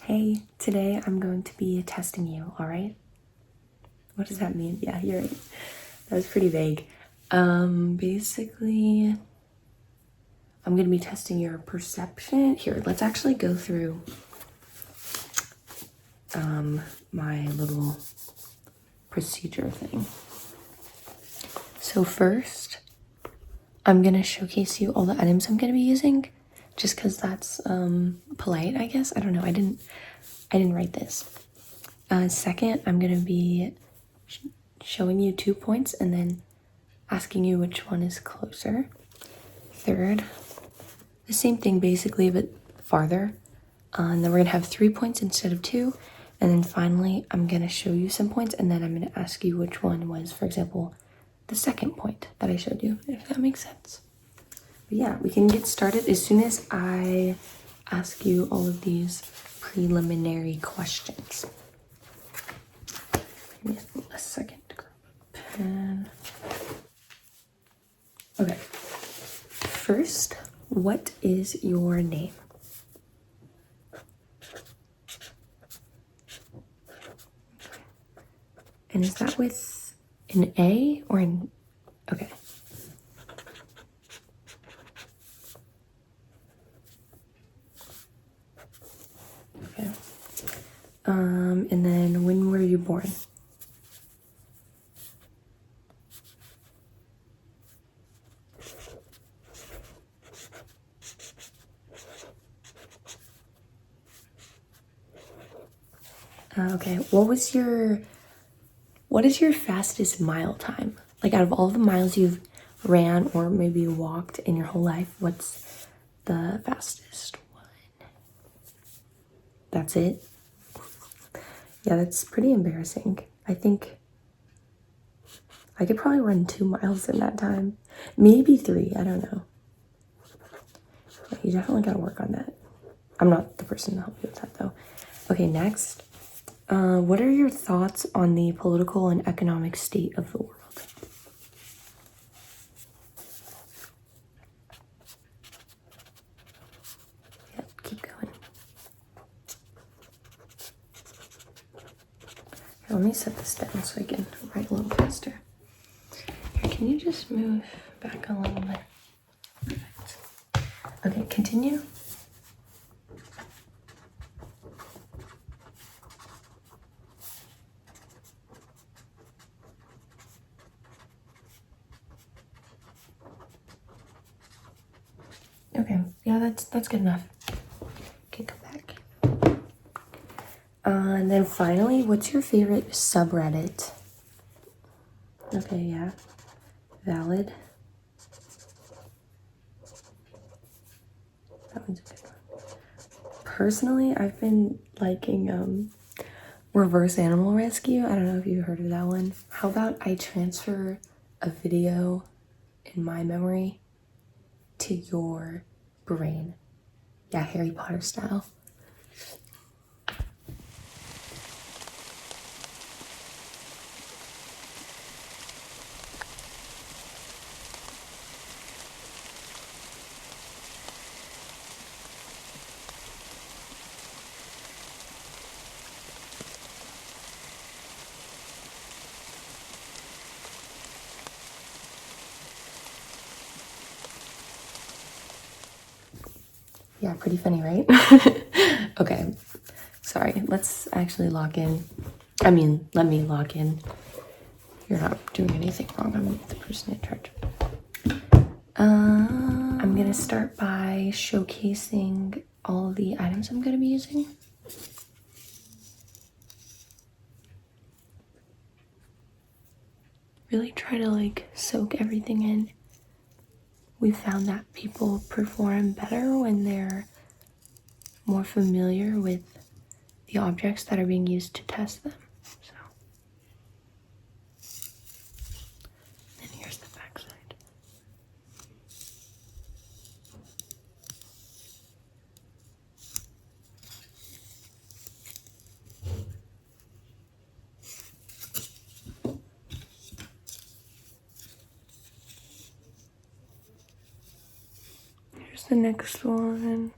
Hey, today I'm going to be testing you, alright? What does that mean? Yeah, you're right. That was pretty vague. Basically, I'm gonna be testing your perception. Here, let's actually go through my little procedure thing. So first, I'm gonna showcase you all the items I'm gonna be using, just because that's polite, I guess. I don't know. I didn't write this. Second, I'm gonna be showing you 2 points and then asking you which one is closer. Third, the same thing basically, but farther. And then we're gonna have 3 points instead of 2. And then finally, I'm gonna show you some points and then I'm gonna ask you which one was, for example, the second point that I showed you, if that makes sense. But yeah, we can get started as soon as I ask you all of these preliminary questions. Give me a second to grab a pen. Okay. First, what is your name? And is that with an A or an... Okay. Okay. And then when were you born? Okay. What is your fastest mile time? Like out of all the miles you've ran or maybe walked in your whole life, what's the fastest one? That's it? Yeah, that's pretty embarrassing. I think I could probably run 2 miles in that time. Maybe 3, I don't know. Yeah, you definitely gotta work on that. I'm not the person to help you with that though. Okay, next. What are your thoughts on the political and economic state of the world? Yeah, keep going. Here, let me set this down so I can write a little faster. Here, can you just move back a little bit? Perfect. Okay, continue. Okay, yeah, that's good enough. Okay, come back. And then finally, what's your favorite subreddit? Okay, yeah, valid. That one's a good one. Personally, I've been liking reverse animal rescue. I don't know if you've heard of that one. How about I transfer a video in my memory to your brain? Yeah, Harry Potter style. Yeah, pretty funny, right? Okay, sorry. Let's actually lock in. I mean, let me lock in. You're not doing anything wrong. I'm the person in charge. I'm gonna start by showcasing all of the items I'm gonna be using. Really try to like soak everything in. We found that people perform better when they're more familiar with the objects that are being used to test them. So, and here's the back side. Here's the next one.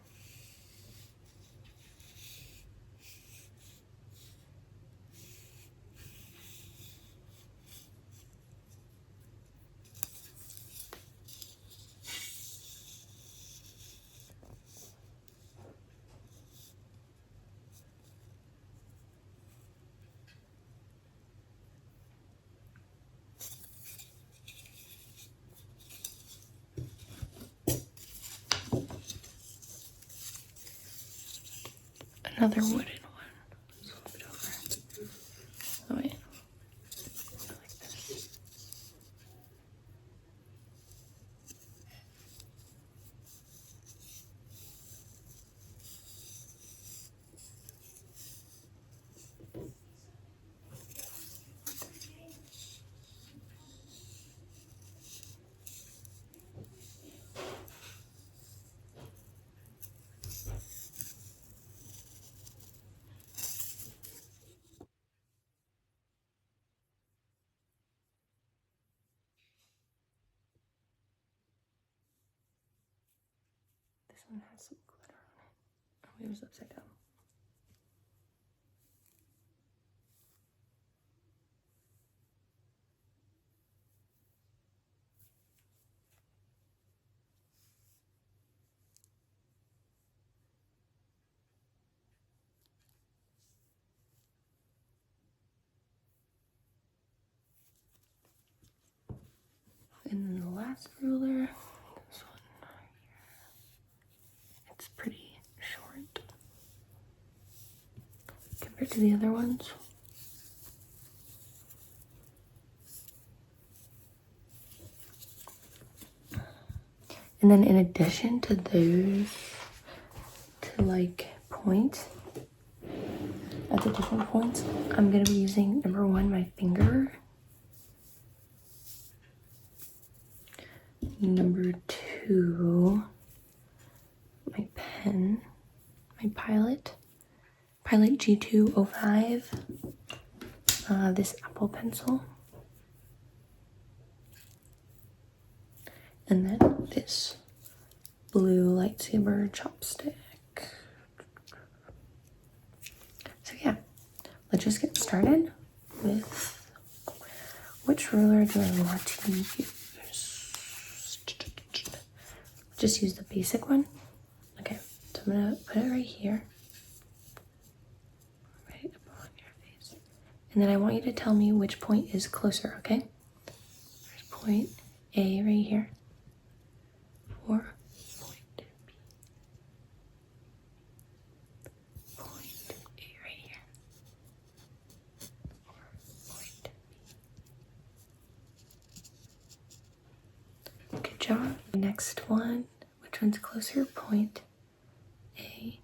another wooden one. Let's flip it over. Oh wait. Like this. This one has some glitter on it. Oh, it was upside down. And then the last ruler, this one right here. It's pretty short compared to the other ones. And then in addition to those, to like points, at the different points, I'm gonna be using number one, my finger. Number two, my pen, my Pilot G205, this Apple pencil, and then this blue lightsaber chopstick. So yeah, let's just get started with which ruler do I want to use. Just use the basic one. Okay, so I'm gonna put it right here, right up on your face, and then I want you to tell me which point is closer. Okay, there's point A right here, or point B. Point A right here, or point B. Good job. Next one. Which one's closer? Point A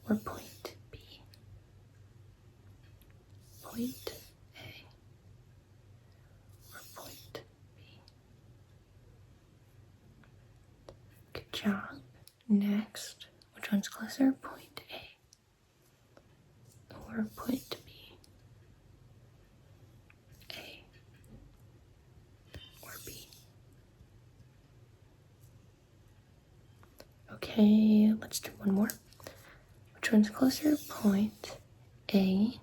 or point B? Point A or point B? Good job. Next, which one's closer? Point A or point B? A or B? Okay, let's do one more. Which one's closer? Point A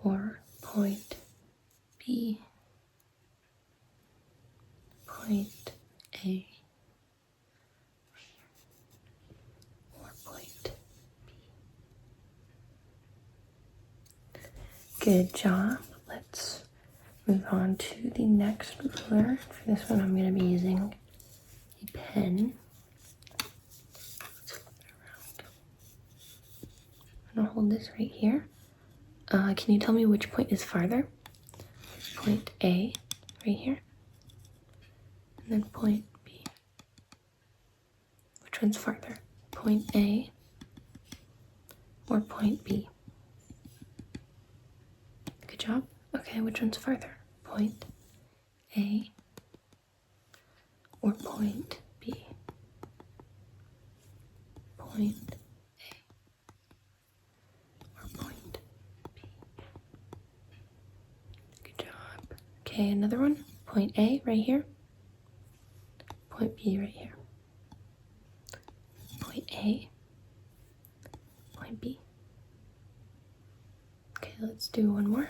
or point B? Point A or point B? Good job. Let's move on to the next ruler. For this one, I'm going to be using a pen. Let's flip it around. I'm gonna hold this right here. Can you tell me which point is farther? Point A right here, and then point B. Which one's farther? Point A or point B? Good job. Okay, which one's farther? Point A or point B? Point A or point B? Good job. Okay, another one. Point A right here. Point B right here. Point A. Point B. Okay, let's do one more.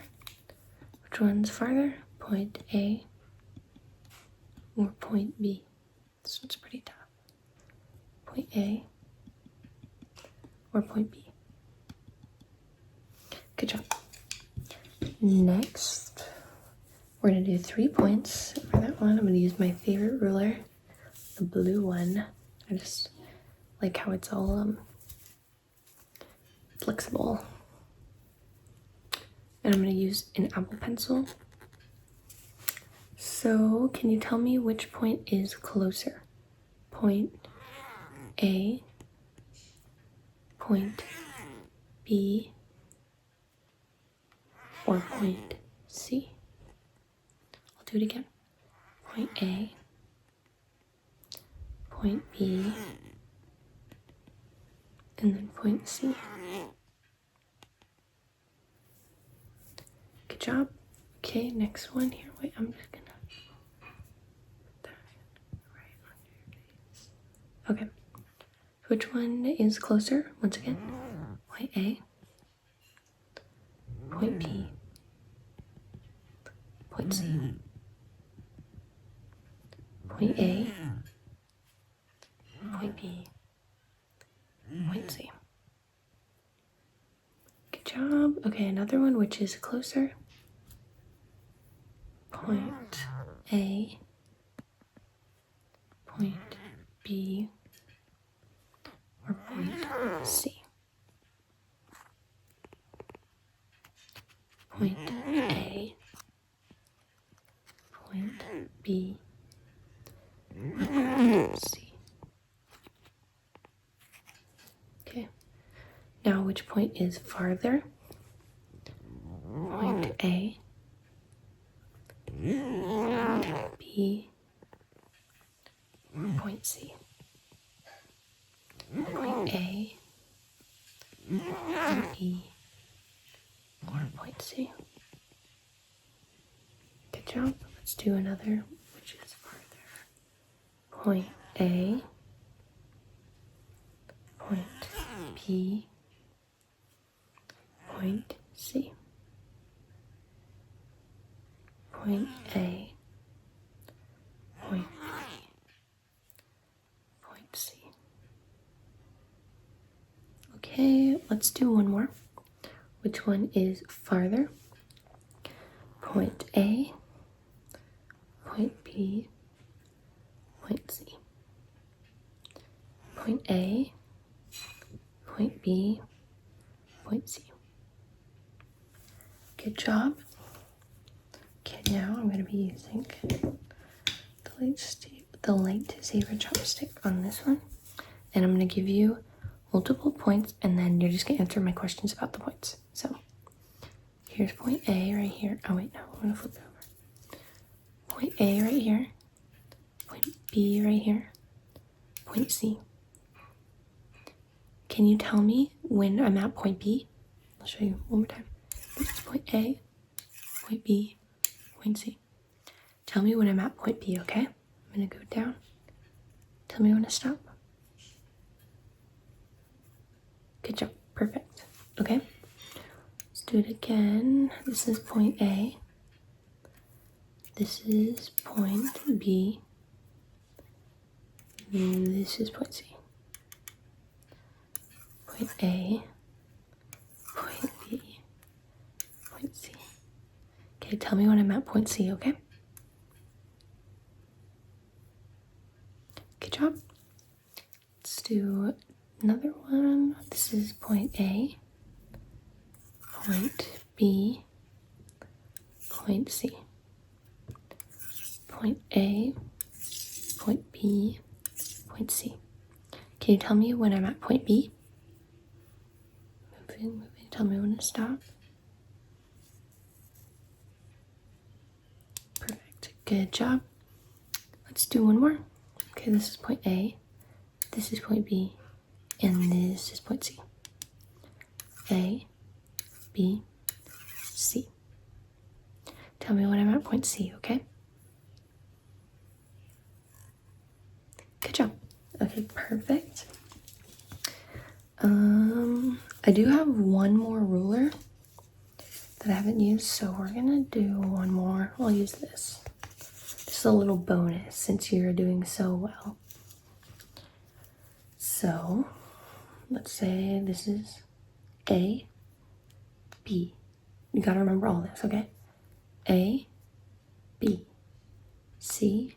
Which one's farther? Point A or point B? This one's pretty tough. Point A or point B? Good job. Next, we're gonna do 3 points. For that one, I'm gonna use my favorite ruler, the blue one. I just like how it's all flexible. And I'm going to use an Apple Pencil. So can you tell me which point is closer? Point A, point B, or point C? I'll do it again. Point A, point B, and then point C. Good job. Okay, next one here. Wait, I'm just gonna put that right on your face. Okay. Which one is closer? Once again, point A, point B, point C. Point A, point B, point C. Good job. Okay, another one which is closer. Point A, point B, or point C. Point A, point B, or point C. Okay. Now which point is farther? Point A, point B, point C. Point A, point B, or point C. Good job. Let's do another, which is farther. Point A, point B, point C. Point A, point B, point C. Okay, let's do one more. Which one is farther? Point A, point B, point C. Point A, point B, point C. Good job. Okay, now I'm going to be using the lightsaber chopstick on this one. And I'm going to give you multiple points, and then you're just going to answer my questions about the points. So, here's point A right here. Oh wait, no, I'm going to flip it over. Point A right here. Point B right here. Point C. Can you tell me when I'm at point B? I'll show you one more time. This is point A, point B, point C. Tell me when I'm at point B, okay? I'm going to go down. Tell me when to stop. Good job. Perfect. Okay. Let's do it again. This is point A. This is point B. And this is point C. Point A. Point B. Point C. Okay, tell me when I'm at point C, okay? Good job. Let's do another one. This is point A, point B, point C. Point A, point B, point C. Can you tell me when I'm at point B? Moving. Tell me when to stop. Perfect. Good job. Let's do one more. Okay, this is point A, this is point B, and this is point C. A, B, C. Tell me when I'm at point C, okay? Good job. Okay, perfect. I do have one more ruler that I haven't used, so we're gonna do one more. I'll use this. Just a little bonus since you're doing so well. So, let's say this is A, B. You gotta remember all this, okay? A, B, C,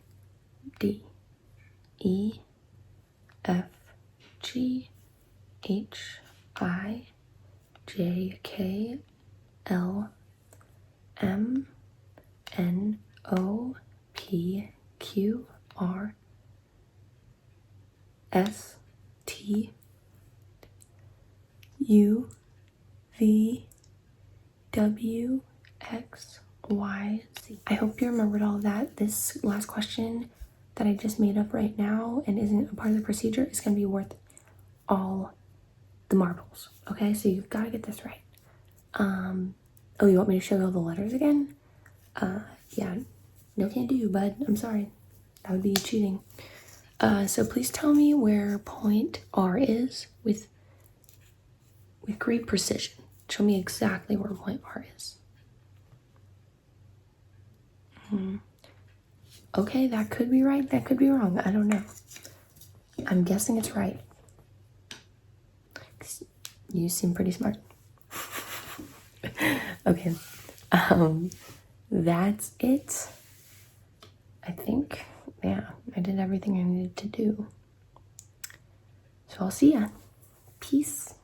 D, E, F, G H I J K L M N O P Q R S T U V W X Y Z. I hope you remembered all of that. This last question that I just made up right now and isn't a part of the procedure is going to be worth all the marbles. Okay, so you've got to get this right. Oh, you want me to show you all the letters again? Yeah, no can do, bud. I'm sorry. That would be cheating. So please tell me where point R is with great precision. Show me exactly where point R is. Okay, that could be right, that could be wrong. I don't know. I'm guessing it's right. You seem pretty smart. Okay, that's it. I think, yeah, I did everything I needed to do. So I'll see ya. Peace.